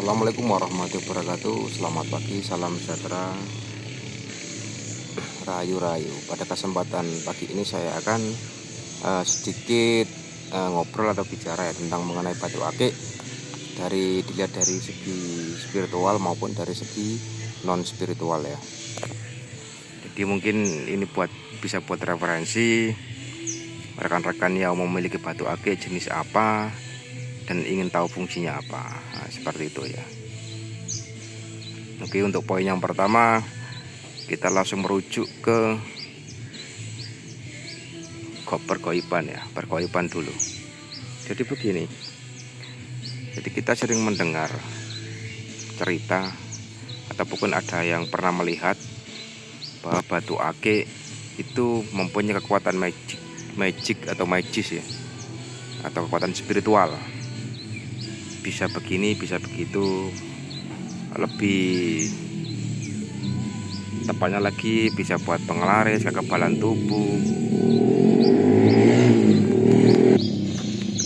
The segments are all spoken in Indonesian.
Assalamualaikum warahmatullahi wabarakatuh. Selamat pagi, salam sejahtera, rayu-rayu. Pada kesempatan pagi ini saya akan sedikit ngobrol atau bicara ya tentang mengenai batu akik, dilihat dari segi spiritual maupun dari segi non spiritual ya. Jadi mungkin ini bisa buat referensi rekan-rekan yang memiliki batu akik jenis apa dan ingin tahu fungsinya apa. Nah, seperti itu ya. Oke, untuk poin yang pertama kita langsung merujuk ke pergoiban ya, pergoiban dulu. Jadi begini, jadi kita sering mendengar cerita ataupun ada yang pernah melihat bahwa batu akik itu mempunyai kekuatan magic atau magis ya, atau kekuatan spiritual. Bisa begini, bisa begitu, lebih tepatnya lagi bisa buat penglaris, kekebalan tubuh,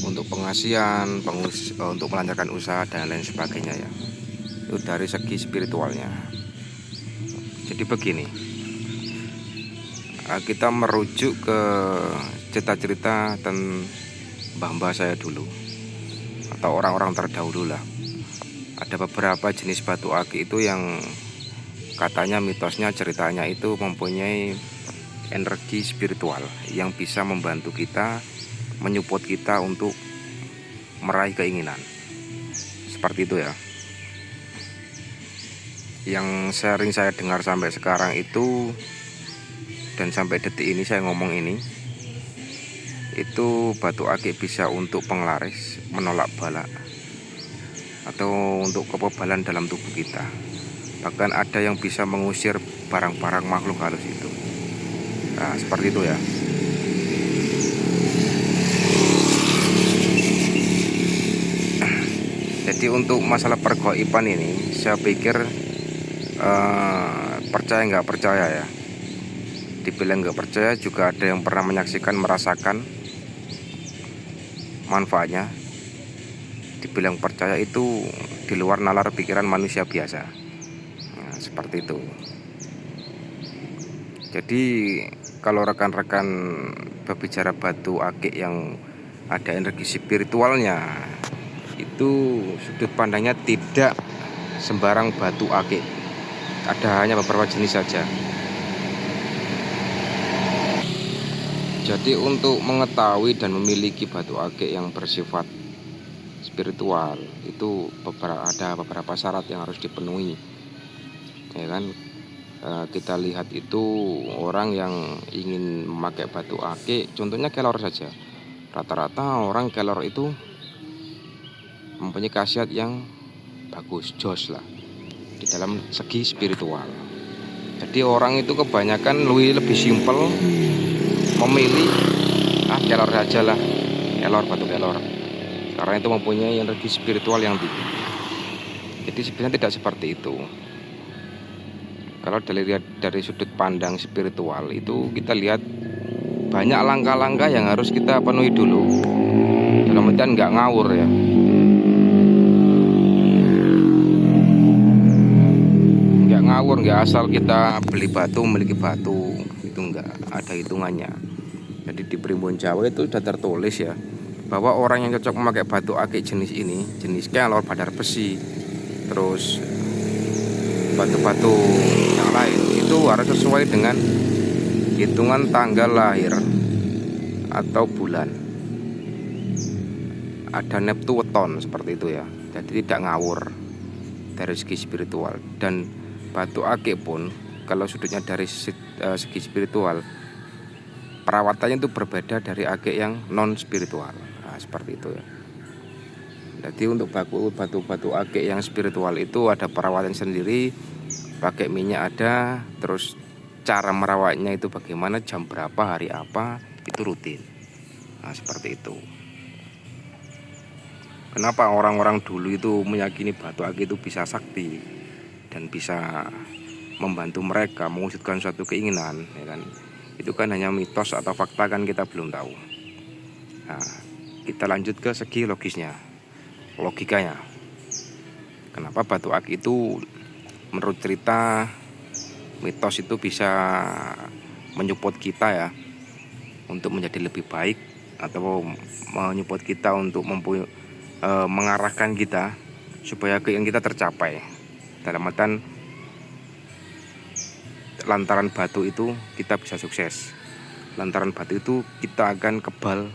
untuk pengasihan, untuk melancarkan usaha dan lain sebagainya ya. Itu dari segi spiritualnya. Jadi begini, kita merujuk ke cerita-cerita tentang mbah-mbah saya dulu atau orang-orang terdahulu lah. Ada beberapa jenis batu akik itu yang katanya mitosnya, ceritanya itu mempunyai energi spiritual yang bisa membantu kita, menyupport kita untuk meraih keinginan. Seperti itu ya. Yang sering saya dengar sampai sekarang itu, dan sampai detik ini saya ngomong ini, itu batu akik bisa untuk penglaris, menolak bala, atau untuk kekebalan dalam tubuh kita. Bahkan ada yang bisa mengusir barang-barang makhluk halus itu. Nah, seperti itu ya. Jadi untuk masalah pergoiban ini, saya pikir percaya nggak percaya ya. Dibilang nggak percaya juga ada yang pernah menyaksikan, merasakan manfaatnya. Dibilang percaya itu di luar nalar pikiran manusia biasa. Nah, seperti itu. Jadi kalau rekan-rekan berbicara batu akik yang ada energi spiritualnya, itu sudut pandangnya tidak sembarang batu akik. Ada hanya beberapa jenis saja. Jadi untuk mengetahui dan memiliki batu akik yang bersifat spiritual itu ada beberapa syarat yang harus dipenuhi, ya kan? Kita lihat itu orang yang ingin memakai batu akik, contohnya kelor saja. Rata-rata orang kelor itu mempunyai khasiat yang bagus, jos lah di dalam segi spiritual. Jadi orang itu kebanyakan lebih simpel memilih kelor saja lah, batu kelor, karena itu mempunyai energi spiritual yang tinggi. Jadi sebenarnya tidak seperti itu. Kalau dari sudut pandang spiritual itu kita lihat banyak langkah-langkah yang harus kita penuhi dulu. Dalam artian nggak ngawur ya. Nggak ngawur, nggak asal kita beli batu, memiliki batu, itu nggak ada hitungannya. Jadi di Primbon Jawa itu sudah tertulis ya, bahwa orang yang cocok memakai batu akik jenis ini, jenis kelor, badar besi, terus batu-batu yang lain, itu harus sesuai dengan hitungan tanggal lahir atau bulan. Ada neptu weton seperti itu ya. Jadi tidak ngawur dari segi spiritual. Dan batu akik pun kalau sudutnya dari segi spiritual, perawatannya itu berbeda dari akik yang non spiritual. Nah, seperti itu ya. Jadi untuk batu-batu akik yang spiritual itu ada perawatan sendiri, pakai minyak ada, terus cara merawatnya itu bagaimana, jam berapa, hari apa, itu rutin. Nah, seperti itu. Kenapa orang-orang dulu itu meyakini batu akik itu bisa sakti dan bisa membantu mereka mewujudkan suatu keinginan, ya kan? Itu kan hanya mitos atau fakta, kan kita belum tahu. Nah, kita lanjut ke segi logisnya, logikanya. Kenapa batu aki itu menurut cerita mitos itu bisa menyupport kita ya untuk menjadi lebih baik, atau menyupport kita untuk mengarahkan kita supaya keinginan kita tercapai. Dalam artian lantaran batu itu kita bisa sukses, lantaran batu itu kita akan kebal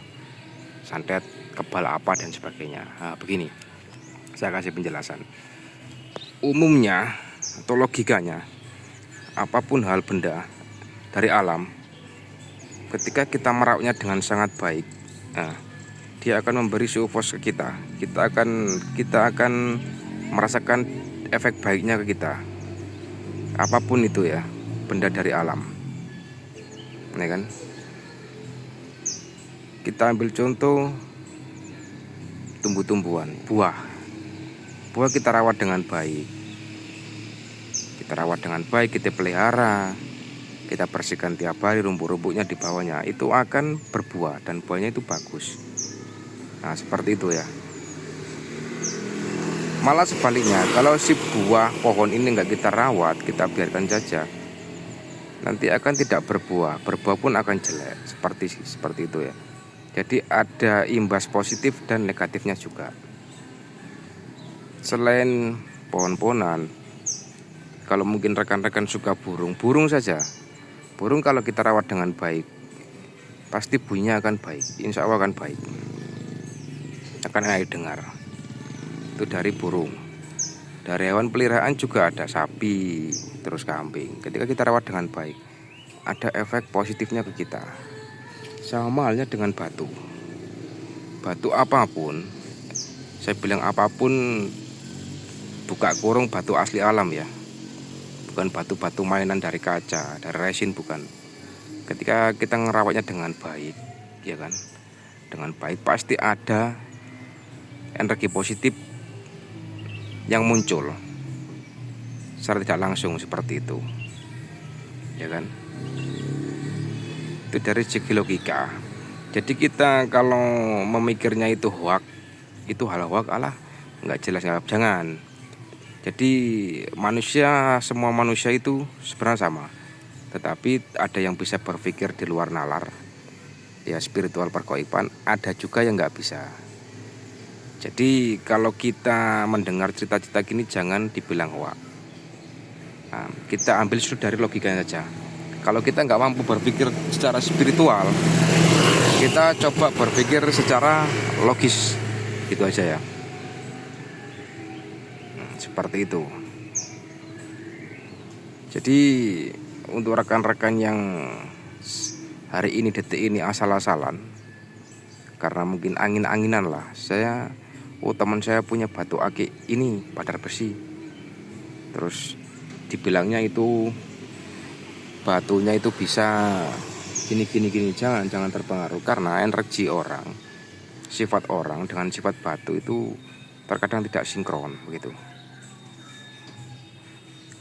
santet, kebal apa dan sebagainya. Nah, begini, saya kasih penjelasan. Umumnya atau logikanya, apapun hal benda dari alam, ketika kita merawatnya dengan sangat baik, nah, dia akan memberi sufos ke kita. Kita akan merasakan efek baiknya ke kita. Apapun itu ya, benda dari alam, ya kan? Kita ambil contoh tumbuh-tumbuhan, buah kita rawat dengan baik. Kita rawat dengan baik, kita pelihara, kita bersihkan tiap hari rumput-rumputnya di bawahnya, itu akan berbuah dan buahnya itu bagus. Nah, seperti itu ya. Malah sebaliknya, kalau si buah pohon ini nggak kita rawat, kita biarkan saja, nanti akan tidak berbuah pun akan jelek. Seperti itu ya. Jadi ada imbas positif dan negatifnya juga. Selain pohon-pohonan, kalau mungkin rekan-rekan suka burung saja. Burung kalau kita rawat dengan baik, pasti bunyinya akan baik, insya Allah akan baik, akan enak dengar. Itu dari burung. Dari hewan peliharaan juga ada sapi, terus kambing. Ketika kita rawat dengan baik, ada efek positifnya ke kita. Sama halnya dengan batu. Batu apapun, saya bilang apapun, buka kurung batu asli alam ya, bukan batu-batu mainan dari kaca, dari resin, bukan. Ketika kita ngerawatnya dengan baik, ya kan, dengan baik, pasti ada energi positif yang muncul secara tidak langsung, seperti itu, ya kan. Itu dari segi logika. Jadi kita kalau memikirnya itu hoak, itu hal hoak, alah nggak jelas, nggak, jangan. Jadi semua manusia itu sebenarnya sama, tetapi ada yang bisa berpikir di luar nalar, ya spiritual pergoiban, ada juga yang nggak bisa. Jadi kalau kita mendengar cerita-cerita gini jangan dibilang hoak. Nah, kita ambil dari logikanya saja. Kalau kita nggak mampu berpikir secara spiritual, kita coba berpikir secara logis, gitu aja ya. Seperti itu. Jadi untuk rekan-rekan yang hari ini detik ini asal-asalan, karena mungkin angin-anginan lah, teman saya punya batu akik ini, padar besi, terus dibilangnya itu batunya itu bisa gini, jangan terpengaruh, karena energi orang, sifat orang dengan sifat batu itu terkadang tidak sinkron begitu.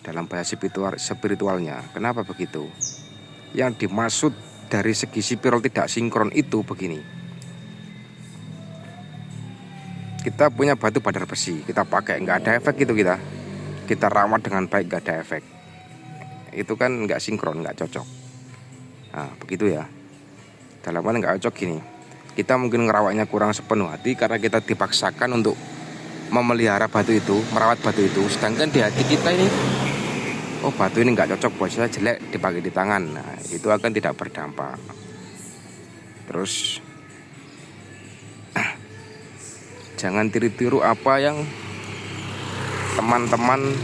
Dalam bahasa spiritualnya, kenapa begitu? Yang dimaksud dari segi spiritual tidak sinkron itu begini. Kita punya batu badar besi, kita pakai nggak ada efek gitu, kita rawat dengan baik nggak ada efek, itu kan nggak sinkron, nggak cocok. Nah begitu ya. Dalam hal nggak cocok gini, kita mungkin ngerawatnya kurang sepenuh hati karena kita dipaksakan untuk memelihara batu itu, merawat batu itu, sedangkan di hati kita ini, oh batu ini nggak cocok buat saya, jelek dipakai di tangan. Nah itu akan tidak berdampak. Terus jangan tiru-tiru apa yang teman-teman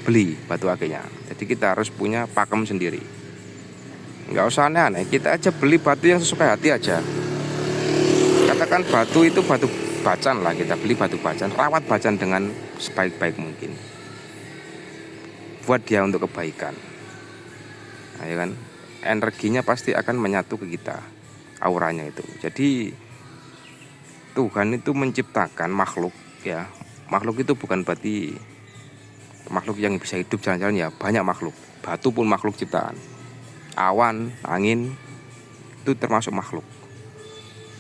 beli batu akiknya. Jadi kita harus punya pakem sendiri. Nggak usah aneh-aneh, kita aja beli batu yang sesuai hati aja. Katakan batu itu batu bacan lah, kita beli batu bacan, rawat bacan dengan sebaik-baik mungkin, buat dia untuk kebaikan. Nah, ya kan, energinya pasti akan menyatu ke kita, auranya itu. Jadi Tuhan itu menciptakan makhluk ya. Makhluk itu bukan berarti makhluk yang bisa hidup jalan-jalan ya, banyak makhluk. Batu pun makhluk ciptaan. Awan, angin itu termasuk makhluk,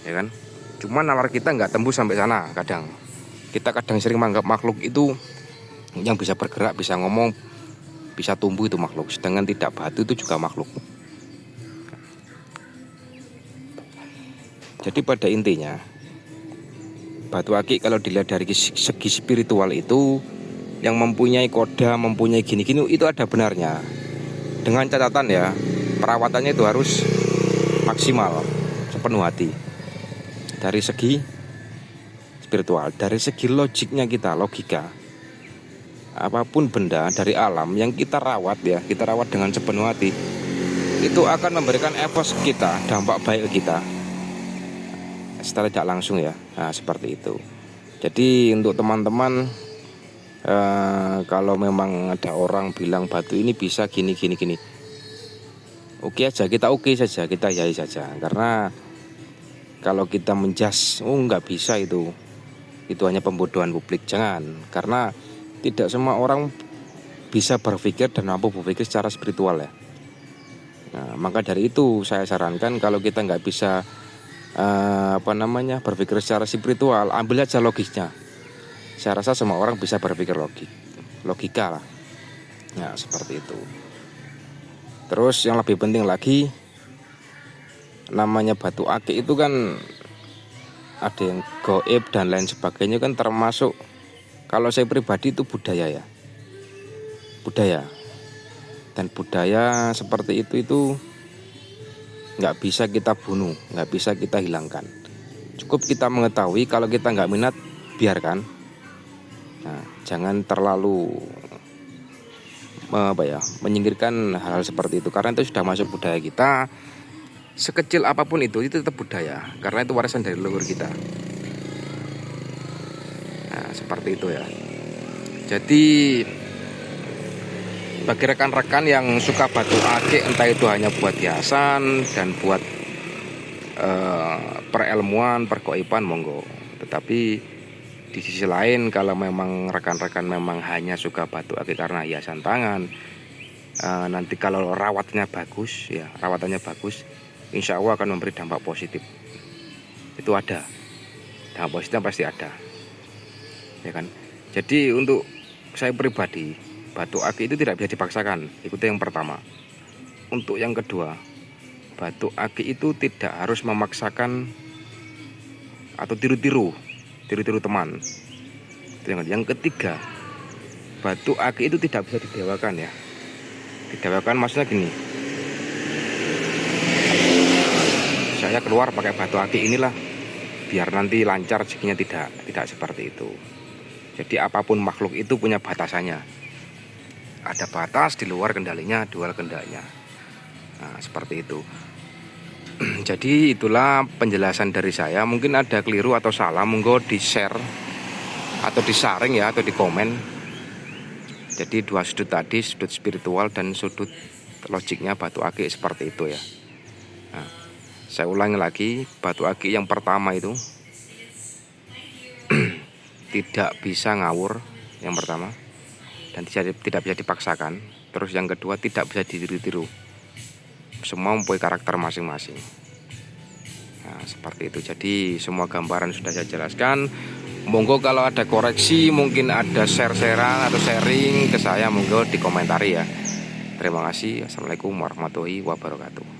ya kan. Cuma nalar kita nggak tembus sampai sana kadang. Kita kadang sering menganggap makhluk itu yang bisa bergerak, bisa ngomong, bisa tumbuh itu makhluk. Sedangkan tidak, batu itu juga makhluk. Jadi pada intinya batu akik kalau dilihat dari segi spiritual itu yang mempunyai koda, mempunyai gini-gini itu ada benarnya. Dengan catatan ya, perawatannya itu harus maksimal, sepenuh hati. Dari segi spiritual, dari segi logiknya kita, logika, apapun benda dari alam yang kita rawat ya, kita rawat dengan sepenuh hati, itu akan memberikan efek kita, dampak baik ke kita secara tidak langsung ya. Nah seperti itu. Jadi untuk teman-teman, kalau memang ada orang bilang batu ini bisa gini, oke aja, kita oke saja, kita yai saja. Karena kalau kita menjas, nggak bisa itu hanya pembodohan publik. Jangan, karena tidak semua orang bisa berpikir dan mampu berpikir secara spiritual ya. Nah, maka dari itu saya sarankan kalau kita nggak bisa berpikir secara spiritual, ambil aja logisnya. Saya rasa semua orang bisa berpikir logika lah. Nah seperti itu. Terus yang lebih penting lagi, namanya batu akik itu kan ada yang goib dan lain sebagainya, kan termasuk, kalau saya pribadi itu budaya ya, budaya. Dan budaya seperti itu nggak bisa kita bunuh, nggak bisa kita hilangkan. Cukup kita mengetahui, kalau kita nggak minat, biarkan. Nah, jangan terlalu menyingkirkan hal-hal seperti itu, karena itu sudah masuk budaya kita. Sekecil apapun itu tetap budaya, karena itu warisan dari leluhur kita. Nah seperti itu ya. Jadi bagi rekan-rekan yang suka batu akik, entah itu hanya buat hiasan dan buat perelmuan, pergoiban, monggo. Tetapi di sisi lain, kalau memang rekan-rekan memang hanya suka batu akik karena hiasan tangan, nanti kalau rawatannya bagus, insya Allah akan memberi dampak positif. Itu ada dampak positif, pasti ada, ya kan. Jadi untuk saya pribadi, batu akik itu tidak bisa dipaksakan. Itu yang pertama. Untuk yang kedua, batu akik itu tidak harus memaksakan atau tiru-tiru teman. Yang ketiga, batu akik itu tidak bisa didewakan ya. Didewakan maksudnya gini, saya keluar pakai batu akik inilah biar nanti lancar rezekinya, tidak seperti itu. Jadi apapun makhluk itu punya batasannya. Ada batas di luar kendalinya, di luar kendalinya. Nah, seperti itu. Jadi itulah penjelasan dari saya. Mungkin ada keliru atau salah, monggo di-share atau disaring ya, atau di komen. Jadi dua sudut tadi, sudut spiritual dan sudut logiknya batu akik seperti itu ya. Nah, saya ulangi lagi, batu akik yang pertama itu tidak bisa ngawur, yang pertama, dan tidak bisa dipaksakan. Terus yang kedua, tidak bisa ditiru-tiru. Semua mempunyai karakter masing-masing. Nah seperti itu. Jadi semua gambaran sudah saya jelaskan. Monggo kalau ada koreksi, mungkin ada share-sharean atau sharing ke saya, monggo dikomentari ya. Terima kasih. Assalamualaikum warahmatullahi wabarakatuh.